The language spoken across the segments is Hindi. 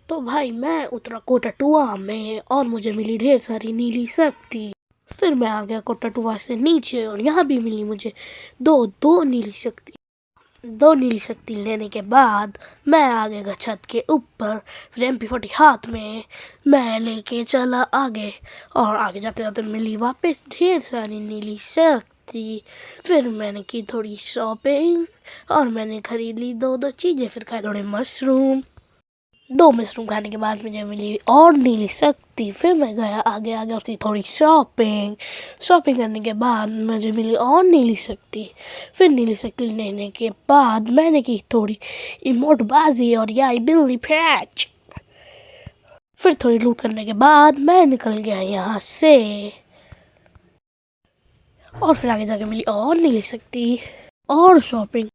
तो भाई मैं उतरा कोटाटुआ में और मुझे मिली ढेर सारी नीली शक्ति। फिर मैं आ गया कोटाटुआ से नीचे और यहाँ भी मिली मुझे दो दो नीली शक्ति। दो नीली शक्ति लेने के बाद मैं आ गया छत के ऊपर। फिर MP40 हाथ में मैं लेके चला आगे और आगे जाते जाते मिली वापस ढेर सारी नीली शक्ति। फिर मैंने की थोड़ी शॉपिंग और मैंने खरीद ली दो दो चीज़ें। फिर खाए थोड़े मशरूम। दो मशरूम खाने के बाद मुझे मिली और नीली शक्ति। फिर मैं गया आगे आगे और की थोड़ी शॉपिंग। शॉपिंग करने के बाद मुझे मिली और नीली शक्ति। फिर नीली शक्ति लेने के बाद मैंने की थोड़ी इमोटबाजी और याई बिल्ली पैच। फिर थोड़ी लूट करने के बाद मैं निकल गया यहाँ से और फिर आगे जाके मिली और नीली शक्ति और शॉपिंग।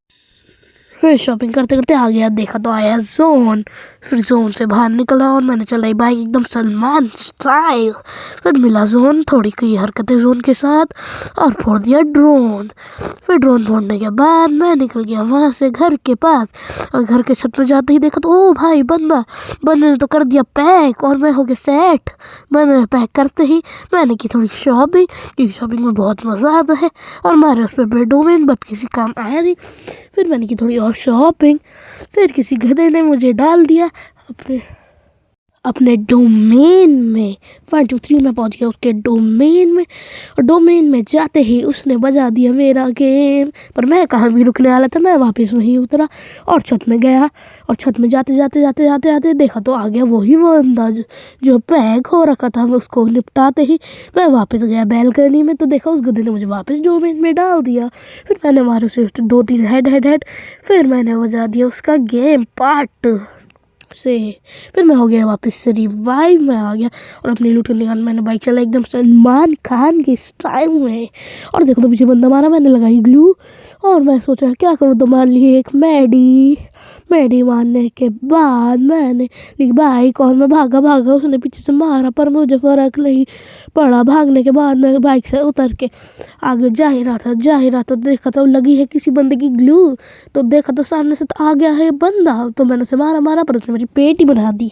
फिर शॉपिंग करते करते आ गया, देखा तो आया जोन। फिर जोन से बाहर निकला और मैंने चलाई बाइक एकदम सलमान स्टाइल। फिर मिला जोन, थोड़ी की हरकतें जोन के साथ और फोड़ दिया ड्रोन। फिर ड्रोन फोड़ने के बाद मैं निकल गया वहाँ से घर के पास और घर के छत पर जाते ही देखा तो ओ भाई बंदे ने तो कर दिया पैक और मैं हो गया सेट। मैंने पैक करते ही मैंने की थोड़ी शॉपिंग, क्योंकि शॉपिंग में बहुत मज़ा आता है और हमारे उस पर डोमेन बट किसी काम आया नहीं। फिर मैंने की थोड़ी और शॉपिंग। फिर किसी गधे ने मुझे डाल दिया अपने डोमेन में। 1 2 3 में पहुंच गया उसके डोमेन में और डोमेन में जाते ही उसने बजा दिया मेरा गेम। पर मैं कहाँ भी रुकने वाला था, मैं वापस वहीं उतरा और छत में गया और छत में जाते देखा तो आ गया वही बंदा जो पैक हो रखा था। उसको निपटाते ही मैं वापस गया बैल्कनी में तो देखा उस गधे ने मुझे वापस डोमेन में डाल दिया। फिर मैंने मारे उसे 2-3 हेड। फिर मैंने बजा दिया उसका गेम पार्ट से। फिर मैं हो गया वापस से रिवाइव में आ गया और अपनी लूट करने के बाद मैंने बाइक चला एकदम सलमान खान के स्टाइल में। और देखो तो पीछे बंदा मारा, मैंने लगाई ग्लू और मैं सोचा क्या करूँ तो मान ली एक मैडी मारने के बाद मैंने ली बाइक और मैं भागा। उसने पीछे से मारा पर मुझे फर्क नहीं पड़ा। भागने के बाद मैं बाइक से उतर के आगे जा ही रहा था देखा तो लगी है किसी बंदे की ग्लू। तो देखा तो सामने से तो आ गया है बंदा, तो मैंने उसे मारा पर उसने मेरी पेट ही बना दी।